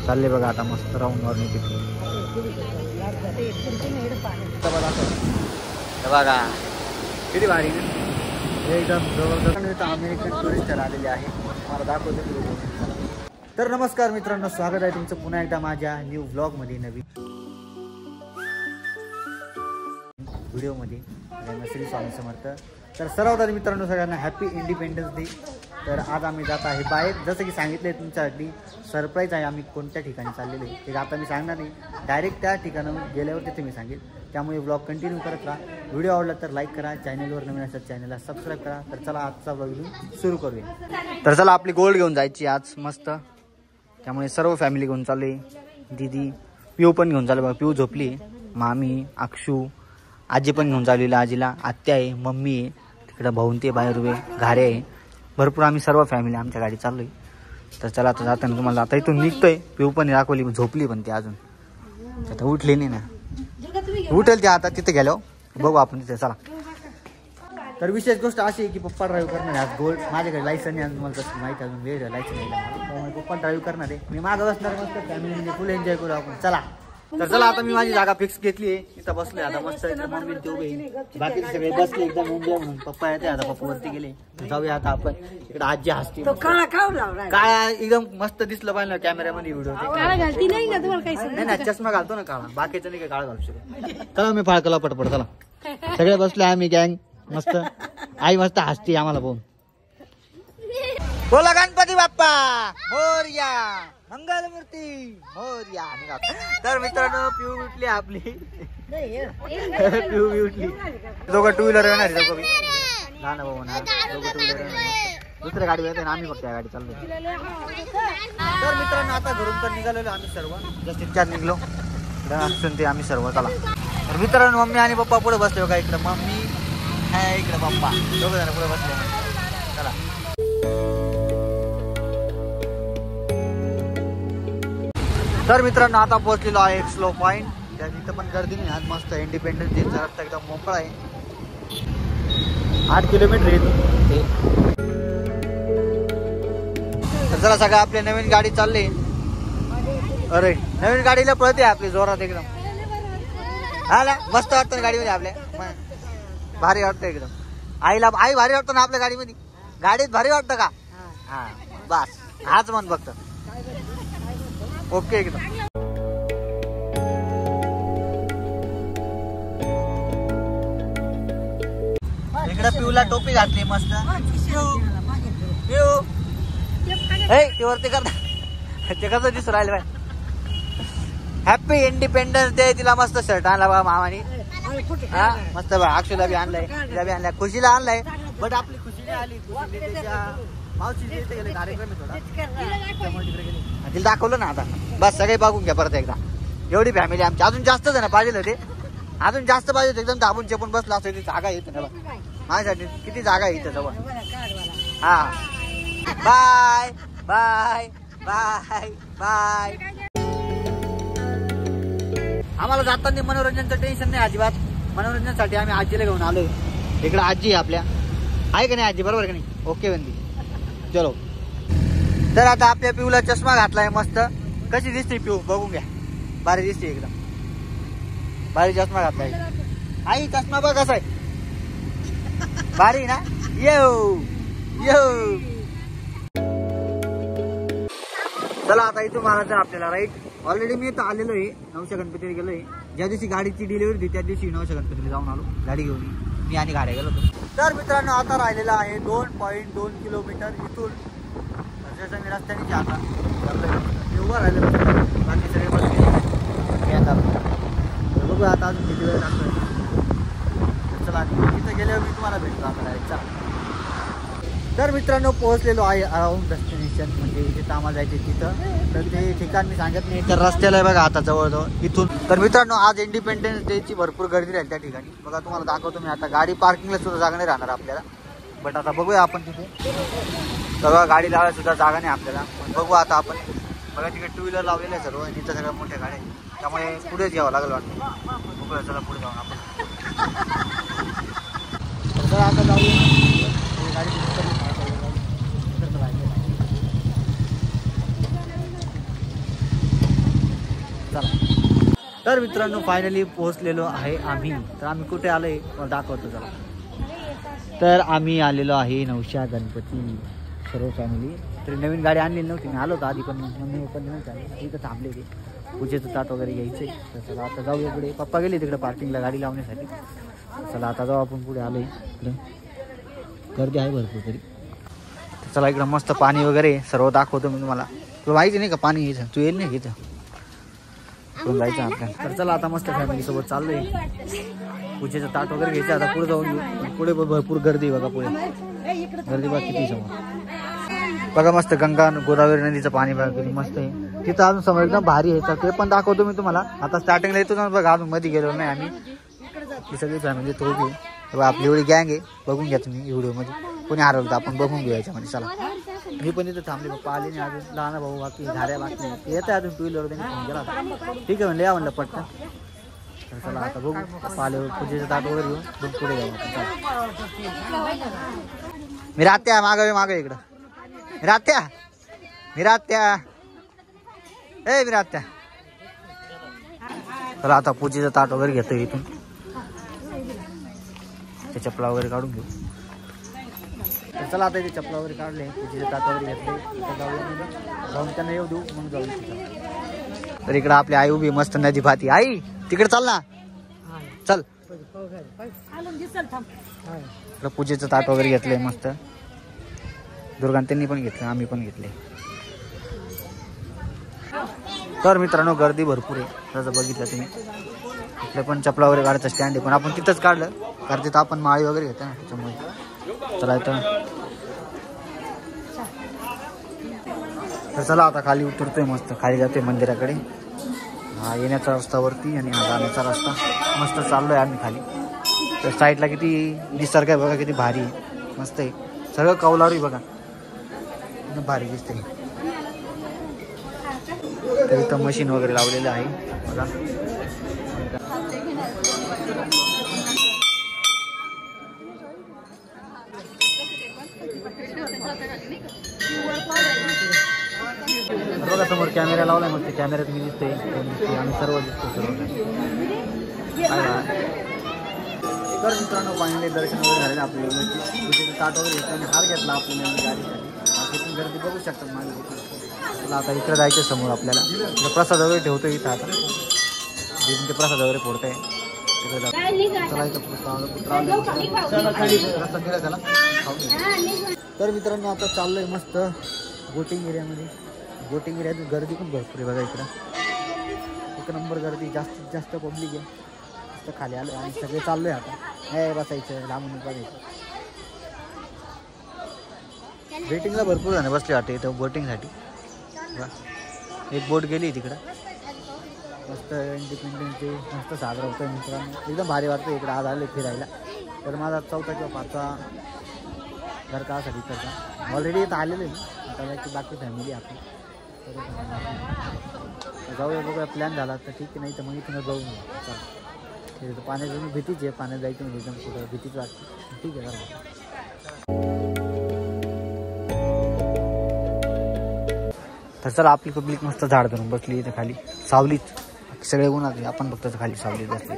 चालले बघा आता मस्त राऊंड मारून तिथे बघा किती भारी एकदम जबरदस्त अमेरिकन टुरिस्टर आलेले आहे मला दाखवतो. तर नमस्कार मित्रांनो, स्वागत आहे तुमचं पुन्हा एकदा माझ्या न्यू ब्लॉगमध्ये नवीन व्हिडिओमध्ये. श्री स्वामी समर्थ. तर सर्वात मित्रांनो सगळ्यांना हॅपी इंडिपेंडन्स डे. तर आज आम्ही जात आहे बाहेर. जसं की सांगितलं आहे तुमच्यासाठी सरप्राईज आहे आम्ही कोणत्या ठिकाणी चाललेलो आहे ते आता मी सांगणार नाही, डायरेक्ट त्या ठिकाणावर गेल्यावर तिथे मी सांगेल. त्यामुळे ब्लॉग कंटिन्यू करत राहा. व्हिडिओ आवडला तर लाईक करा, चॅनलवर नवीन असतात चॅनलला सबस्क्राईब करा. तर चला आजचा ब्लॉग इथून सुरू करूया. तर चला आपली गोल्ड घेऊन जायची आज मस्त. त्यामुळे सर्व फॅमिली घेऊन चालले. दीदी पिऊ पण घेऊन चालू बघा. पिऊ झोपली, मामी अक्षू आजी पण घेऊन चाललेली. आजीला आत्या आहे, मम्मी आहे, तिकडं भाऊन ते बाहेर उभे, घारे आहे, भरपूर आम्ही सर्व फॅमिली आमच्या गाडी चाललोय. तर चला आता जाताना तुम्हाला आता इथून निघतोय. पिऊ पण दाखवली, झोपली पण ती अजून आता उठली नाही ना, उठेल ते आता तिथे गेल्यावर बघू आपण तिथे. चला. तर विशेष गोष्ट अशी आहे की पप्पा ड्राईव्ह करणार आहे आज. गोल्ड माझ्याकडे लायसन नाही, तुम्हाला तसं माहिती अजून वेळ लायसन नाही मला, त्यामुळे पप्पा ड्राईव्ह करणार आहे. मी मागं बसणार मस्त फॅमिली फुल एन्जॉय करू आपण. चला. तर चला आता मी माझी जागा फिक्स घेतली आहे, इथं बसलोय आता मस्त. मम्मी ते उभे, बाकी सगळे बसले एकदम एन्जॉय म्हणून. पप्पा येते आता, पप्पा वरती गेले. जाऊया आता आपण. इकडे आजी हसते, काळा एकदम मस्त दिसलं पाहिजे कॅमेऱ्यामध्ये व्हिडिओ. नाही ना चष्मा घालतो ना काळा, बाकीचं नाही काय काळा घालू शकतो. चला मी फाळकला पटपट. चला सगळे बसले आम्ही गँग मस्त. आई मस्त हसते आम्हाला पाहून. बोला गणपती बाप्पा मोरया, मंगलमूर्ती मोरया. तर मित्रांनो पिऊ उठली आपली. पिऊ उठली. दोघं टू व्हीलर येणार आहे, दोघं लहान भाऊ म्हणा, दोघं टू व्हीलर येणार. दुसऱ्या गाडी येते आम्ही फक्त या गाडी चाललो. तर मित्रांनो आता घरून तर निघालेलो आम्ही सर्व, जस्ट इतक्यात निघलो. असून ते आम्ही सर्व. चला. तर मित्रांनो मम्मी आणि पप्पा पुढे बसले बघा. इकडे मम्मी आहे, इकडे पप्पा, दोघं जण पुढे बसले. चला. तर मित्रांनो आता पोहोचलेलो आहे एक स्लो पॉइंट. त्या तिथं पण गर्दी नाही आज. मस्त इंडिपेंडन्स डेचा रस्ता एकदम मोकळा आहे. 8 किलोमीटर येते. तर चला सगळं आपली नवीन गाडी चालली. अरे नवीन गाडीला पळते आपली जोरात एकदम. हा ना मस्त वाटतं ना गाडीमध्ये आपल्या, भारी वाटतं एकदम. आई भारी वाटतं ना आपल्या गाडीमध्ये. गाडीत भारी वाटतं का? हा बस हाच मन फक्त. ओके एकदम. इकडे पिऊला टोपी घातली मस्त. पिऊ ते वरती करता ते कसं दिसून राहिलं बाय. Happy independence day. तिला मस्त शर्ट आणला बघा मामानी. हा मस्त बघा. अक्षूला बी आणलाय, तिला बी आणलाय, खुशीला आणलाय. बट आपली खुशी नाही आली. मावशी गेले कार्यक्रम थोडा, तिकडे गेले. तिला दाखवलं ना आता. बस सगळे बघून घ्या परत एकदा. एवढी फॅमिली आमची. अजून जास्त जण पाहिजे होते, अजून जास्त पाहिजे होते. एकदम दाबून चेपून बसला असतो. जागा येते ना माझ्यासाठी. किती जागा आहे इथं जवळ. हा बाय बाय बाय बाय. आम्हाला जाताना मनोरंजनचं टेन्शन नाही अजिबात. मनोरंजनासाठी आम्ही आजीला घेऊन आलोय. इकडे आजी आहे आपल्या, आहे का नाही आजी? बरोबर का नाही? ओके बंदी. चलो. तर आता आपल्या पिऊला चष्मा घातलाय मस्त. कशी दिसते पिऊ बघून घ्या. भारी दिसते एकदम. भारी चष्मा घातलाय. आई चष्मा बघ कसा आहे. भारी ना. येऊ येऊ. चला आता इथून मारायचं आपल्याला राईट. ऑलरेडी मी इथं आलेलो आहे. नवशा गणपतीला गेलोय. ज्या दिवशी गाडीची डिलिव्हरी होती त्या दिवशी नवशा गणपतीला जाऊन आलो गाडी घेऊन. मी आणि गाड्या गेलो होतो. तर मित्रांनो आता राहिलेला आहे 2.2 किलोमीटर इथून. मी रस्त्याने आता उभं राहिलं. बाकी सगळे बसले आता. बघू आता अजून किती वेळ लागतोय. चला तिथं गेल्यावर मी तुम्हाला भेटतो आता डायरेक्ट. चला. तर मित्रांनो पोहोचलेलो आहे अराउंड डेस्टिनेशन, म्हणजे जिथं आम्हाला जायचे तिथं. तर ते ठिकाण मी सांगत नाही. तर रस्त्याला आहे बघा आता जवळजवळ इथून. तर मित्रांनो आज इंडिपेंडन्स डेची भरपूर गर्दी राहील त्या ठिकाणी. बघा तुम्हाला दाखवतो मी आता. गाडी पार्किंगला सुद्धा जागा नाही राहणार आपल्याला. बट आता बघूया आपण तिथे. बघा गाडी लावायला सुद्धा जागा नाही आपल्याला. पण बघू आता आपण. बघा तिकडे टू व्हीलर लावलेलं आहे सर्व. तिथं सगळ्या मोठ्या गाड्या आहेत, त्यामुळे पुढेच घ्यावं लागेल वाटतं. बघूया चला पुढे जाऊन आपण. आता जाऊया गाडी. चला. तर मित्रांनो फायनली पोहोचलेलो आहे आम्ही. तर आम्ही कुठे आलोय मला दाखवतो चला. तर आम्ही आलेलो आहे नवशा गणपती सर्व फॅमिली. तरी नवीन गाडी आणलेली नव्हती, मी आलो होतो आधी पण मम्मी पण नव्हती आली, इथं थांबले ते पूजेचं ताट वगैरे घ्यायचंय. तर चला आता जाऊ इकडे. पप्पा गेले तिकडे पार्किंगला गाडी लावण्यासाठी. चला आता जाऊ आपण पुढे आलोय. इकडे गर्दी आहे भरपूर तरी. चला इकडं मस्त पाणी वगैरे सर्व दाखवतो मी तुम्हाला. तुला माहिती नाही का पाणी घ्यायचं, तू येईल नाही घेतं पण जायचं आपल्याला. तर चला आता मस्त फॅमिली सोबत चाललोय. पूजेचं ताट वगैरे घ्यायचं आता पुढे जाऊन घेऊ. पुढे भरपूर गर्दी बघा, पुढे गर्दी बघा किती समोर बघा. मस्त गंगा गोदावरी नदीचं पाणी बघा किती मस्त आहे. तिथं अजून समोर एकदम भारी आहे, ते पण दाखवतो मी तुम्हाला. आता स्टार्टिंगला येतो ना बघा, अजून मध्ये गेलो नाही आम्ही. ही सगळी फॅमिली तो बी आपली एवढी गँग आहे, बघून घ्या तुम्ही व्हिडिओमध्ये. कोणी हरवलं तर आपण बघून घेऊ याच्यामध्ये. चला मी पण इथं थांबले, पप्पा आले नाही अजून. लहान भाऊ बाकी धाऱ्या बाकी येत आहे अजून. टू व्हीलर त्यांनी फोन केला, ठीक आहे म्हणलं या म्हणलं पटकन. तर चला आता बघू पप्पा आले, पूजेचं ताट वगैरे घेऊन मग पुढे जाऊ आपण. मी राहत्या मागं इकडं. मी राहत्या ए मी राहत्या. चला आता पूजेचं ताट वगैरे घेतो इथून. ते चपला वगैरे काढून घेऊ. तर चला आता इथे चपला वगैरे काढले, पूजेचे ताट वगैरे घेतले. जाऊन त्यांना येऊ देऊ मग जाऊ. तर इकडं आपली आई उभी मस्त नदी पाहती. आई तिकडे चाल ना, चल. पूजेचं ताट वगैरे घेतलंय मस्त. दुर्गान त्यांनी पण घेतलं, आम्ही पण घेतले. तर मित्रांनो गर्दी भरपूर आहे, जसं बघितलं तुम्ही. इकडे पण चपला वगैरे काढायचं स्टँड आहे, पण आपण तिथंच काढलं कारण तिथं आपण माळी वगैरे घेतो ना त्याच्यामुळे. चला इथं. तर चला आता खाली उतरतोय, मस्त खाली जातोय मंदिराकडे. हा येण्याचा रस्ता वरती आणि हा जाण्याचा रस्ता. मस्त चाललोय आम्ही खाली. तर साईडला किती निसर्ग आहे बघा, किती भारी आहे, मस्त आहे. सगळं कौलारू बघा, एकदम भारी दिसते. तर इथं मशीन वगैरे लावलेलं आहे बघा. बघा समोर कॅमेरा लावलाय, मग ते कॅमेऱ्यात मी दिसतोय आम्ही सर्व दिसतो सर्व. तर मित्रांनो फायनली दर्शन वगैरे झालेलं आपल्या पूजेचं ताट वगैरे घेतलं आणि हार घेतला आपल्या गाडीसाठी. तिथून गर्दी बघू शकतात माझ्या. आता इकडे जायचं समोर आपल्याला. प्रसाद वगैरे ठेवतो इथं. आता ते प्रसाद वगैरे फोडत आहे तिकडे जातो. चला इथं तर मित्रांनो आता चाललोय मस्त बोटिंग एरियामध्ये. बोटिंग एरियात गर्दी पण भरपूर आहे बघा. इकडं एक नंबर गर्दी, जास्तीत जास्त पब्लिक आहे. मस्त खाली आलो आणि सगळे चाललोय आता. हे बसायचं लांबून बघायचं. बोटिंगला भरपूर जण बसले वाटते इथं बोटिंगसाठी. एक बोट गेली तिकडं. मस्त इंडिपेंडन्स डे मस्त साजरा होतोय मित्रांनो. एकदम भारी वाटतं इकडं आज आले फिरायला. तर माझा 4था किंवा 5वा घर कासाठी इकडचा. ऑलरेडी इथं आलेलं आहे, आता बाकी फॅमिली आपली. तर जाऊया बघूया, प्लॅन झाला तर ठीक आहे, नाही तर मग इथून जाऊ. चला पाण्याची भीतीच आहे, पाण्यात जायचं म्हणजे एकदम कुठं भीतीच वाटते. ठीक आहे बरं. तर चला आपली पब्लिक मस्त झाड धरून बसली इथं खाली सावलीत. सगळे उन्हात, आपण फक्त खाली सावलीत बसली.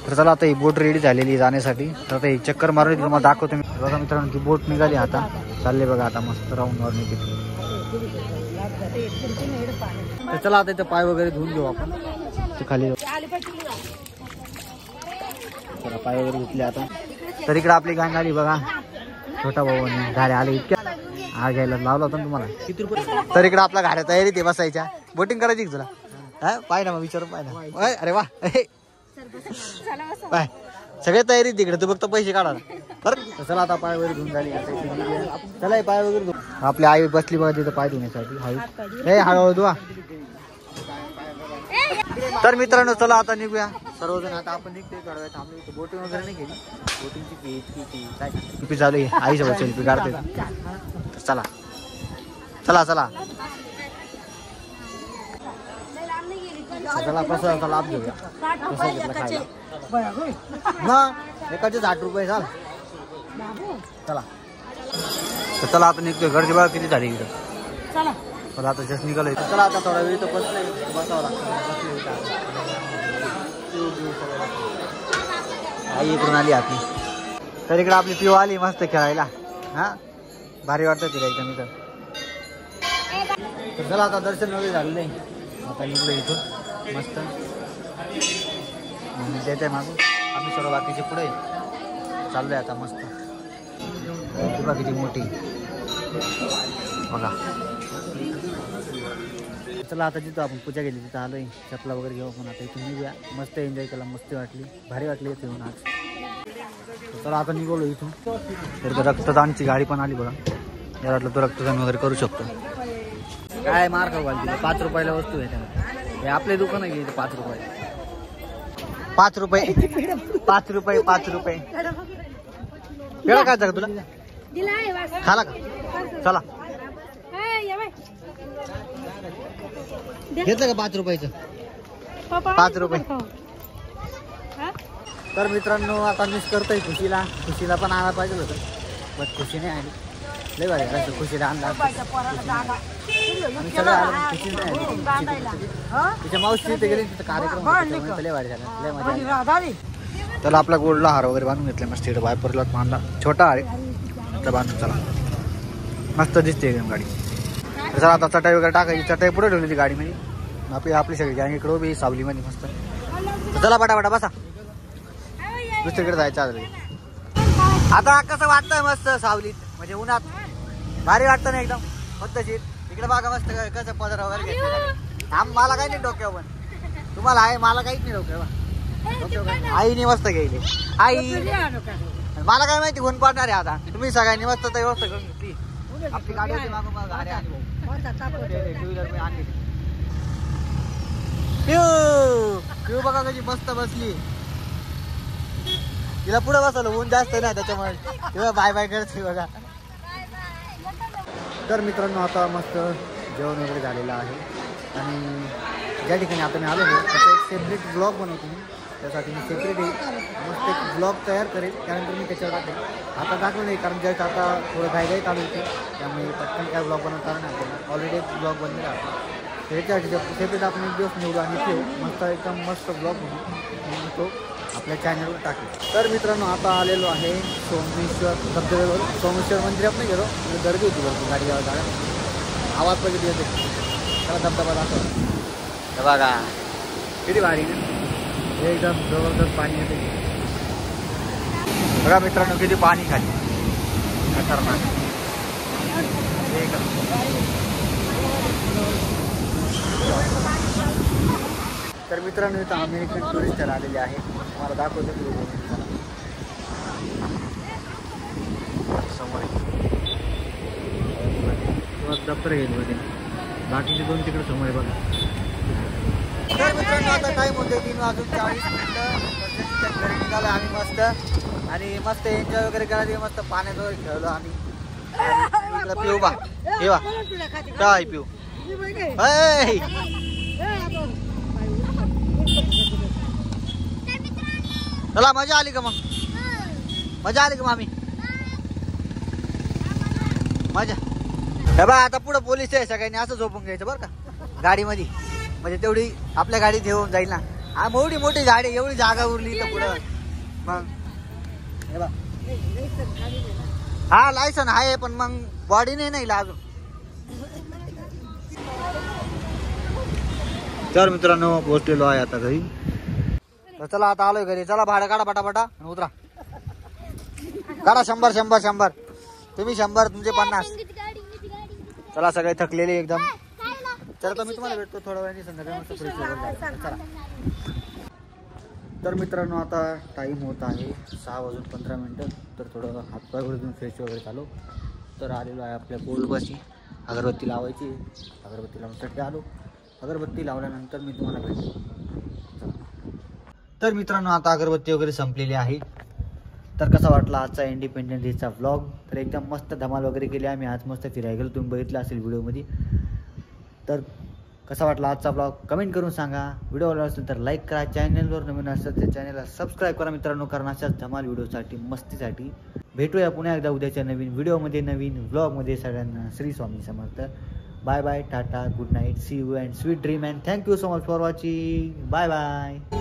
तर चला आता ही बोट रेडी झालेली जाण्यासाठी. तर आता ही चक्कर मारून तुम्हाला दाखवतो मी. बघा मित्रांनो ती बोट निघाली, आता चालले बघा. आता मस्त राऊंड मारून येते. तर चला आता इथं पाय वगैरे धुवून घेऊ आपण. ते खाली चला पाय वगैरे धुतले आता. तर इकडे आपली गांग आली बघा. छोटा भाऊ आणि गाड्या आले इतक्या. हा घ्यायला लावला होता ना तुम्हाला. किती रुपये? तर इकडे आपल्या गाड्या तयारी ते बसायच्या. बोटिंग करायची तुला? हा पाय ना मग विचारून पाय ना. अरे वा पाय सगळे तयारी तिकडे, तू फक्त पैसे काढा बरं. चला आता पाय वगैरे धुवून झाली. चला पाय वगैरे धुवून. आपली आई बसली बघा तिथं पाय धुण्यासाठी. हळूहळू धुवा. तर मित्रांनो चला आता निघूया सर्वजण. आता आपण निघतोय थोड्या वेळ थांबलो. बोटिंग वगैरे नाही केली. बोटिंगची फी इतकी काय सेल्फी चालू आहे. आईसोबत सेल्फी काढते. चला चला चला चला प्रसादाचा लाभ घेऊया. प्रसाद घेतला खायला मग एकाचे 60 रुपये चाल. चला तर चला आता निघतोय. गर्दी बघा किती झाली इकडं. चला आता जस्ट निघालोय. चला आता थोडा वेळ तर बसलाय, बसावं लागतं. आई इकडून आली आपली. तर इकडे आपली पिऊ आली मस्त खेळायला. हा भारी वाटतं तिला एकदम इथं. तर चला आता दर्शन वगैरे झालेलं आहे. आता निघलो इथून मस्त देत आहे मागून. आम्ही सर्व बाकीचे पुढे चाललोय आता मस्त. बाकीची मोठी बघा. चला आता जिथं आपण पूजा केली तिथं आलोय. चपला वगैरे घेऊ पण आता इथून निघूया. मस्त एन्जॉय केला, मस्ती वाटली, भारी वाटली इथे येऊन आज. चला आता निघालो इथून. तर रक्तदानची गाडी पण आली बघा. याला वाटलं तो रक्तदान वगैरे करू शकतो. काय मार खाऊ घालते. 5 रुपयाला वस्तू आहे त्याला. हे आपले दुकान आहे इथे 5 रुपये. 5 रुपये 5 रुपये 5 रुपये. वेळा काय तुला खाला का? चला घेतलं का 5 रुपयाचं? 5 रुपये. तर मित्रांनो आता मिस करतोय खुशीला. खुशीला पण आणायला पाहिजे होतं पण खुशी नाही आली. लय भारी झालं खुशीला आणला. तिच्या मावशी तिथे गेली तिथं कार्यक्रम लय भारी झाला. लय मजा आली. त्याला आपला गोल्डला हार वगैरे बांधून घेतला मस्त. तिथे वायपरला बांधला. छोटा आहे आता बांधून. चला मस्त दिसते एकदम गाडी. चला आता चटाई वगैरे टाकायची. चटाई पुढे ठेवली ती गाडीमध्ये. आपली सगळी गँग इकडे उभी सावलीमध्ये मस्त. चला पटापटा बसा. दुसरीकडे जायचं आता. कसं वाटतंय मस्त सावलीत म्हणजे उन्हात भारी वाटतं ना एकदम पद्धतशीर. इकडे बघा मस्त कसं पदर वगैरे घेतलं. मला काही नाही डोक्यावर पण तुम्हाला आहे. मला काहीच नाही डोक्यावर. आईने मस्त घ्यायली. आई मला काय माहिती कोण पडणार आहे आता. तुम्ही सगळ्यांनी मस्त व्यवस्था करून घेतली. आपली गाडी होती मागून मग गाडी आली. 2 व्हीलर मी आणली. पिऊ बघा कशी मस्त बसली. तिला पुढे बसवलं ऊन जास्त नाही त्याच्यामुळे तेव्हा बाय बाय करते बघा. तर मित्रांनो आता मस्त जेवण वगैरे झालेलं आहे आणि ज्या ठिकाणी आता मी आलो आहे त्याचा एक सेपरेट ब्लॉग बनवतो मी. त्यासाठी मी सेपरेट मस्त एक ब्लॉग तयार करेल. त्यानंतर मी त्याच्यावर टाकेल. आता दाखवलं नाही कारण ज्यावेळेस आता थोडं घाईघाई चालू होते त्यामुळे पटकन काय ब्लॉग बनवता नाही आपल्याला. ऑलरेडी एक ब्लॉग बनलेला आहे. त्याच्यासाठी सेपरेट आपण एक दिवस निवडू आणि ठेवू मस्त एकदम मस्त ब्लॉग म्हणून तो आपल्या चॅनलवर टाकेल. तर मित्रांनो आता आलेलो आहे सोमेश्वर धबधब्यावर. सोमेश्वर मंदिरात नाही गेलो म्हणजे गर्दी होती भरपूर गाडी जायला जागा. आवाज बघितली येते. त्याला धबधबा दाखव बघा किती भारी ना. एकदम जबरदस्त पाणी येते बघा मित्रांनो. किती पाणी खाली खतरनाक. तर मित्रांनो इथं अमेरिकन टुरिस्ट आलेले आहे. तुम्हाला दाखवतो समोर दप्तर येईल मध्ये. बाकीचे 2 तिकडे समोर आहे बघा. तर मित्रांनो आता टाईम होते 3:40 घरी निघालो आम्ही मस्त. आणि मस्त एन्जॉय वगैरे करायला मस्त पाण्यात वगैरे खेळलो आम्ही. इकडं पिऊ बा हे बा काय पिऊ. चला मजा आली का मग? मजा आली का मामी? मजा हे बा. आता पुढं पोलीस आहे सगळ्यांनी असं झोपून घ्यायचं बरं का गाडीमध्ये. म्हणजे तेवढी आपल्या गाडीत येऊन जाईल ना. हा मोठी मोठी गाडी एवढी जागा उरली तर पुढं मग हे बा. हा लायसन आहे पण मग बॉडी नाही लागू. तर मित्रांनो पोहोचलेलो आहे आता घरी. तर चला आता आलोय घरी. चला भाडं काढा पटापटा आणि उतरा. काढा 100 100 100. तुम्ही 100 तुमचे 50. चला सगळे थकलेले एकदम. चला तर मी तुम्हाला भेटतो थोड्या वेळाने संध्याकाळी मस्त फ्रेश वगैरे. चला. तर मित्रांनो आता टाईम होत आहे 6:15. तर थोडं हातपाय वगैरे फ्रेश वगैरे चालू. तर आलेलो आहे आपल्या गोल्डपाशी. अगरबत्ती लावायची. अगरबत्ती लावण्यासाठी आलो. अगरबत्ती लावल्यानंतर मी तुम्हाला भेटतो. तर मित्रांनो आता अगरबत्ती वगैरे संपलेली आहे. तर कसा वाटला आजचा इंडिपेंडन्स डेचा व्लॉग. तर एकदम मस्त धमाल वगैरे केली आम्ही आज. मस्त फिरायला गेलो. तुम्ही बघितलं असेल व्हिडिओमध्ये. तर कसा वाटला आजचा ब्लॉग कमेंट करून सांगा. व्हिडिओ आवडला असेल तर लाईक करा. चॅनलवर नवीन असेल तर चॅनलला सबस्क्राईब करा मित्रांनो. कारण अशाच धमाल व्हिडिओसाठी मस्तीसाठी भेटूया पुन्हा एकदा उद्याच्या नवीन व्हिडिओमध्ये नवीन व्लॉगमध्ये. सगळ्यांना Shri Swami Samarth. Bye bye, tata, good night, see you and sweet dream and thank you so much for watching. Bye bye.